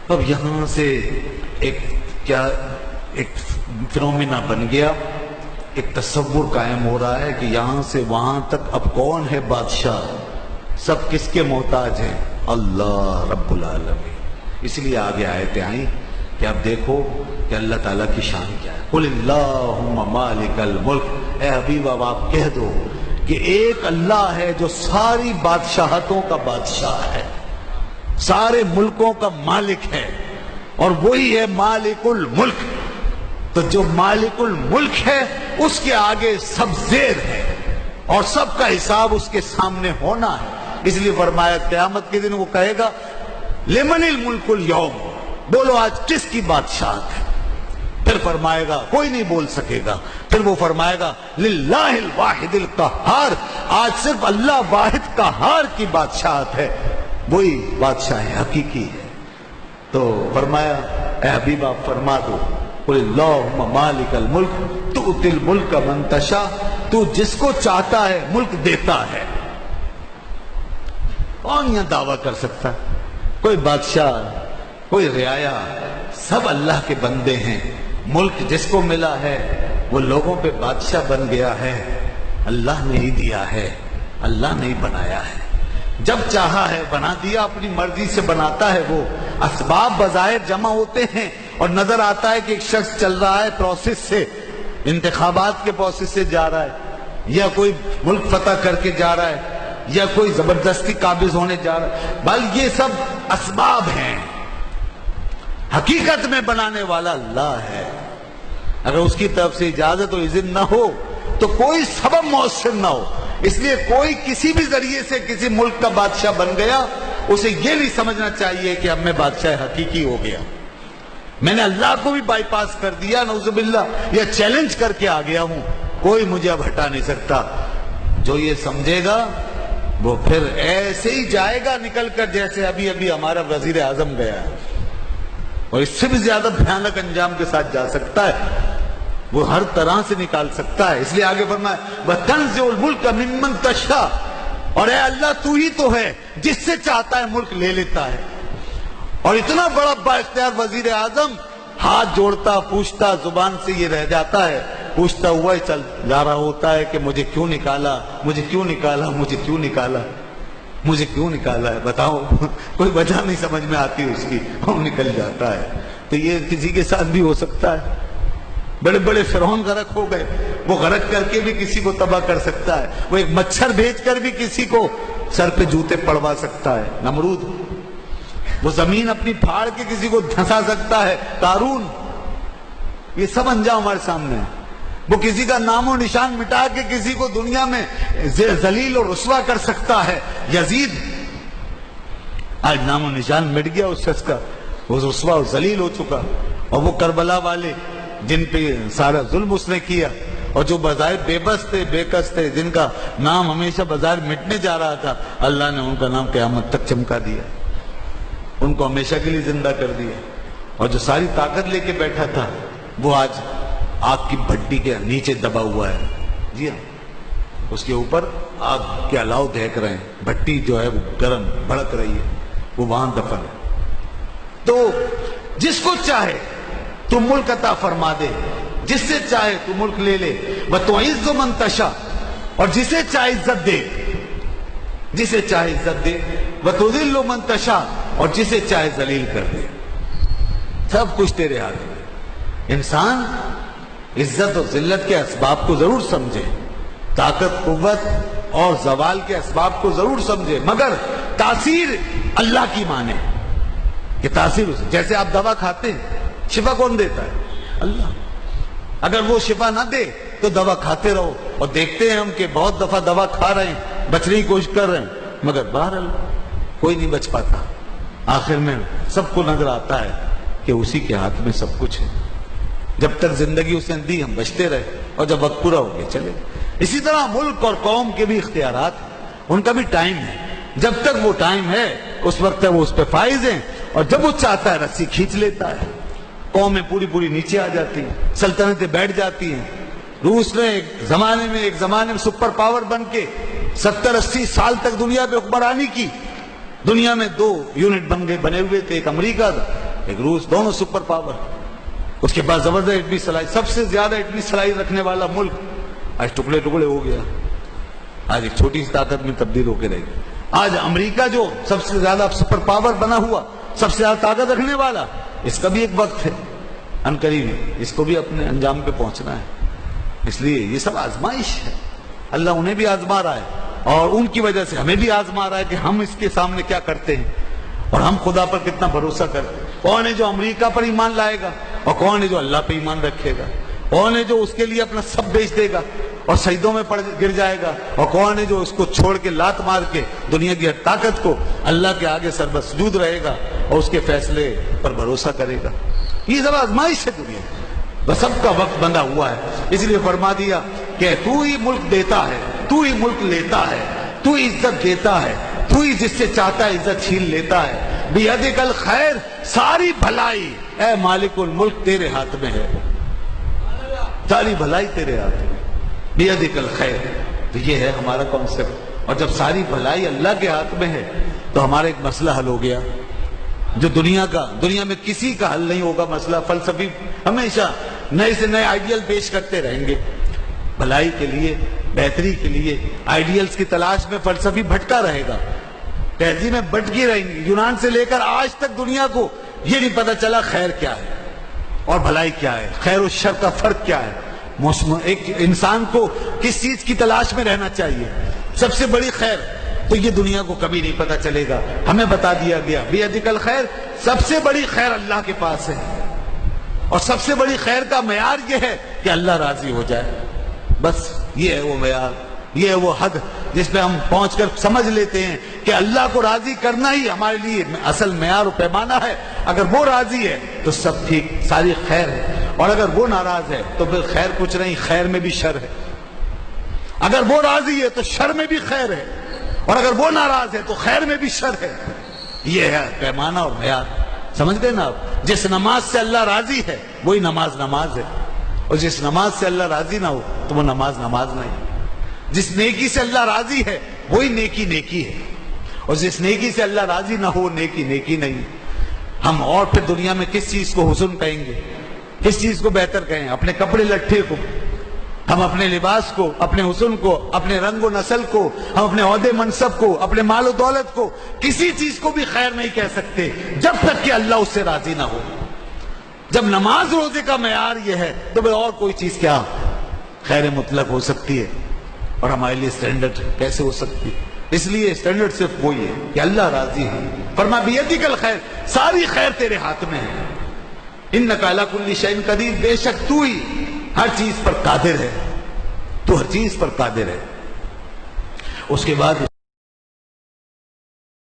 اب یہاں سے ایک فنومینا بن گیا، ایک تصور قائم ہو رہا ہے کہ یہاں سے وہاں تک اب کون ہے بادشاہ، سب کس کے محتاج ہیں؟ اللہ رب العالمین۔ اس لیے آگے آیتیں آئیں کہ اب دیکھو کہ اللہ تعالیٰ کی شان کیا ہے۔ قل اللہم مالک الملک، اے حبیب اب آپ کہہ دو کہ ایک اللہ ہے جو ساری بادشاہتوں کا بادشاہ ہے، سارے ملکوں کا مالک ہے، اور وہی ہے مالک الملک۔ تو جو مالک الملک ہے اس کے آگے سب زیر ہے، اور سب کا حساب اس کے سامنے ہونا ہے۔ اس لیے فرمایا قیامت کے دن وہ کہے گا لمن الملک اليوم، بولو آج کس کی بادشاہت ہے؟ پھر فرمائے گا کوئی نہیں بول سکے گا، پھر وہ فرمائے گا للہ الواحد القہار، آج صرف اللہ واحد قہار کی بادشاہت ہے، وہی بادشاہ حقیقی ہے۔ تو فرمایا اے حبیب آپ فرما دو قل اللہم مالک الملک تؤتی الملک من تشاء، تو جس کو چاہتا ہے ملک دیتا ہے۔ کون یہ دعویٰ کر سکتا ہے؟ کوئی بادشاہ، کوئی رعایا، سب اللہ کے بندے ہیں۔ ملک جس کو ملا ہے وہ لوگوں پہ بادشاہ بن گیا ہے، اللہ نے ہی دیا ہے، اللہ نے ہی بنایا ہے۔ جب چاہا ہے بنا دیا، اپنی مرضی سے بناتا ہے وہ۔ اسباب بظاہر جمع ہوتے ہیں اور نظر آتا ہے کہ ایک شخص چل رہا ہے پروسیس سے، انتخابات کے پروسیس سے جا رہا ہے، یا کوئی ملک فتح کر کے جا رہا ہے، یا کوئی زبردستی قابض ہونے جا رہا ہے، بل یہ سب اسباب ہیں، حقیقت میں بنانے والا اللہ ہے۔ اگر اس کی طرف سے اجازت و اذن نہ ہو تو کوئی سبب مؤثر نہ ہو۔ اس لیے کوئی کسی بھی ذریعے سے کسی ملک کا بادشاہ بن گیا، اسے یہ نہیں سمجھنا چاہیے کہ اب میں بادشاہ حقیقی ہو گیا، میں نے اللہ کو بھی بائی پاس کر دیا نعوذ باللہ، یا چیلنج کر کے آ گیا ہوں، کوئی مجھے اب ہٹا نہیں سکتا۔ جو یہ سمجھے گا وہ پھر ایسے ہی جائے گا نکل کر، جیسے ابھی ابھی ہمارا وزیر اعظم گیا ہے، اور اس سے بھی زیادہ بھیانک انجام کے ساتھ جا سکتا ہے، وہ ہر طرح سے نکال سکتا ہے۔ اس لیے آگے فرمایا وَتَنزِعُ الْمُلْكَ مِمَّن تَشَاءُ، اور اے اللہ تو ہی تو ہے جس سے چاہتا ہے ملک لے لیتا ہے۔ اور اتنا بڑا با اختیار وزیر اعظم ہاتھ جوڑتا، پوچھتا، زبان سے یہ رہ جاتا ہے، پوچھتا ہوا ہی چل جا رہا ہوتا ہے کہ مجھے کیوں نکالا، مجھے کیوں نکالا، مجھے کیوں نکالا، مجھے کیوں نکالا ہے، بتاؤ۔ کوئی وجہ نہیں سمجھ میں آتی اس کی، وہ نکل جاتا ہے۔ تو یہ کسی کے ساتھ بھی ہو سکتا ہے۔ بڑے بڑے فرعون غرق ہو گئے، وہ غرق کر کے بھی کسی کو تباہ کر سکتا ہے، وہ ایک مچھر بھیج کر بھی کسی کو سر پہ جوتے پڑوا سکتا ہے، نمرود۔ وہ زمین اپنی پھاڑ کے کسی کو دھنسا سکتا ہے، قارون۔ یہ سب انجام ہمارے سامنے ہے۔ وہ کسی کا نام و نشان مٹا کے کسی کو دنیا میں ذلیل اور رسوا کر سکتا ہے، یزید۔ آج نام و نشان مٹ گیا اس شخص کا، وہ رسوا اور ذلیل ہو چکا۔ اور وہ کربلا والے جن پہ سارا ظلم اس نے کیا، اور جو بظاہر بے بس تھے، بے کس تھے، جن کا نام ہمیشہ بظاہر مٹنے جا رہا تھا، اللہ نے ان کا نام قیامت تک چمکا دیا، ان کو ہمیشہ کے لیے زندہ کر دیا۔ اور جو ساری طاقت لے کے بیٹھا تھا وہ آج آگ کی بھٹی کے نیچے دبا ہوا ہے، جی ہاں، اس کے اوپر آگ کے الاؤ دیکھ رہے ہیں، بھٹی جو ہے وہ گرم بھڑک رہی ہے، وہ وہاں دفن ہے۔ تو جس کو چاہے تو ملک عطا فرما دے، جس سے چاہے تو ملک لے لے، وَتُعِزُّ مَن تَشَاءُ، اور جسے چاہے عزت دے، جسے چاہے عزت دے، وَتُذِلُّ مَن تَشَاءُ، اور جسے چاہے ذلیل کر دے۔ سب کچھ تیرے ہاتھ میں۔ انسان عزت و ذلت کے اسباب کو ضرور سمجھے، طاقت، قوت اور زوال کے اسباب کو ضرور سمجھے، مگر تاثیر اللہ کی مانے کہ تاثیر اسے، جیسے آپ دوا کھاتے ہیں، شفا کون دیتا ہے؟ اللہ۔ اگر وہ شفا نہ دے تو دوا کھاتے رہو، اور دیکھتے ہیں ہم کہ بہت دفعہ دوا کھا رہے ہیں، بچنے کی کوشش کر رہے ہیں، مگر بہرحال کوئی نہیں بچ پاتا۔ آخر میں سب کو نظر آتا ہے کہ اسی کے ہاتھ میں سب کچھ ہے۔ جب تک زندگی اس نے دی ہم بچتے رہے، اور جب وقت پورا ہو گیا چلے۔ اسی طرح ملک اور قوم کے بھی اختیارات، ان کا بھی ٹائم ہے۔ جب تک وہ ٹائم ہے اس وقت تک وہ اس پہ فائز ہیں، اور جب وہ چاہتا ہے رسی کھینچ لیتا ہے، قومیں پوری نیچے آ جاتی ہیں، سلطنتیں بیٹھ جاتی ہیں۔ روس نے ایک زمانے میں سپر پاور بن کے 70-80 سال تک دنیا پہ حکمرانی کی۔ دنیا میں 2 یونٹ بنے ہوئے تھے، ایک امریکہ تھا ایک روس، دونوں سپر پاور. اس کے بعد زبردست ایٹمی صلاحیت، سب سے زیادہ ایٹمی صلاحیت رکھنے والا ملک آج ٹکڑے ٹکڑے ہو گیا، آج ایک چھوٹی سی طاقت میں تبدیل ہو کے رہ گئی. آج امریکہ جو سب سے زیادہ سپر پاور بنا ہوا، سب سے زیادہ طاقت رکھنے والا، اس کا بھی ایک وقت ہے عنقریب، اس کو بھی اپنے انجام پہ پہنچنا ہے. اس لیے یہ سب آزمائش ہے، اللہ انہیں بھی آزما رہا ہے اور ان کی وجہ سے ہمیں بھی آزما رہا ہے کہ ہم اس کے سامنے کیا کرتے ہیں اور ہم خدا پر کتنا بھروسہ کرتے ہیں. کون ہے جو امریکہ پر ایمان لائے گا اور کون ہے جو اللہ پہ ایمان رکھے گا؟ کون ہے جو اس کے لیے اپنا سب بیچ دے گا اور سجدوں میں گر جائے گا؟ اور کون ہے جو اس کو چھوڑ کے لات مار کے دنیا کی ہر طاقت کو اللہ کے آگے سر بسجود رہے گا اور اس کے فیصلے پر بھروسہ کرے گا؟ یہ سب آزمائش ہے دنیا، بس سب کا وقت بندہ ہوا ہے. اس لیے فرما دیا کہ تو ہی ملک دیتا ہے، تو ہی ملک لیتا ہے، تو ہی عزت دیتا ہے، تو ہی جس سے چاہتا ہے عزت چھین لیتا ہے. بیدک الخیر، ساری بھلائی اے مالک الملک تیرے ہاتھ میں ہے، ساری بھلائی تیرے ہاتھ میں. بیدک الخیر، تو یہ ہے ہمارا کانسیپٹ. اور جب ساری بھلائی اللہ کے ہاتھ میں ہے تو ہمارا ایک مسئلہ حل ہو گیا جو دنیا میں کسی کا حل نہیں ہوگا. مسئلہ فلسفی ہمیشہ نئے سے نئے آئیڈیل پیش کرتے رہیں گے. بھلائی کے لیے، بہتری کے لیے آئیڈیلز کی تلاش میں فلسفی بھٹکا رہے گا، تہذیبیں بھٹکی رہیں گی. یونان سے لے کر آج تک دنیا کو یہ نہیں پتا چلا خیر کیا ہے اور بھلائی کیا ہے، خیر و شر کا فرق کیا ہے. ایک انسان کو کس چیز کی تلاش میں رہنا چاہیے، سب سے بڑی خیر تو یہ دنیا کو کبھی نہیں پتا چلے گا. ہمیں بتا دیا گیا بیدک الخیر، سب سے بڑی خیر اللہ کے پاس ہے اور سب سے بڑی خیر کا معیار یہ ہے کہ اللہ راضی ہو جائے. بس یہ ہے وہ معیار، یہ ہے وہ حد جس پہ ہم پہنچ کر سمجھ لیتے ہیں کہ اللہ کو راضی کرنا ہی ہمارے لیے اصل معیار و پیمانہ ہے. اگر وہ راضی ہے تو سب ٹھیک، ساری خیر ہے. اور اگر وہ ناراض ہے تو پھر خیر کچھ نہیں، خیر میں بھی شر ہے. اگر وہ راضی ہے تو شر میں بھی خیر ہے، اور اگر وہ ناراض ہے تو خیر میں بھی شر ہے. یہ ہے پیمانہ اور معیار. سمجھ گئے نا آپ؟ جس نماز سے اللہ راضی ہے وہی نماز ہے، اور جس نماز سے اللہ راضی نہ ہو تو وہ نماز نہیں. جس نیکی سے اللہ راضی ہے وہی نیکی ہے، اور جس نیکی سے اللہ راضی نہ ہو نیکی نہیں. ہم اور پھر دنیا میں کس چیز کو حسن کہیں گے، کس چیز کو بہتر کہیں؟ اپنے کپڑے لٹھے کو، ہم اپنے لباس کو، اپنے حسن کو، اپنے رنگ و نسل کو، ہم اپنے عہدے منصب کو، اپنے مال و دولت کو، کسی چیز کو بھی خیر نہیں کہہ سکتے جب تک کہ اللہ اس سے راضی نہ ہو. جب نماز روزے کا معیار یہ ہے تو پھر اور کوئی چیز کیا خیر مطلق ہو سکتی ہے اور ہمارے لیے اسٹینڈرڈ کیسے ہو سکتی ہے؟ اس لیے اسٹینڈرڈ صرف وہی ہے کہ اللہ راضی ہے. فرما بیدک الخیر، ساری خیر تیرے ہاتھ میں ہے. انک علی کل شیء قدیر، بے شک تو ہی ہر چیز پر قادر ہے، تو ہر چیز پر قادر ہے. اس کے بعد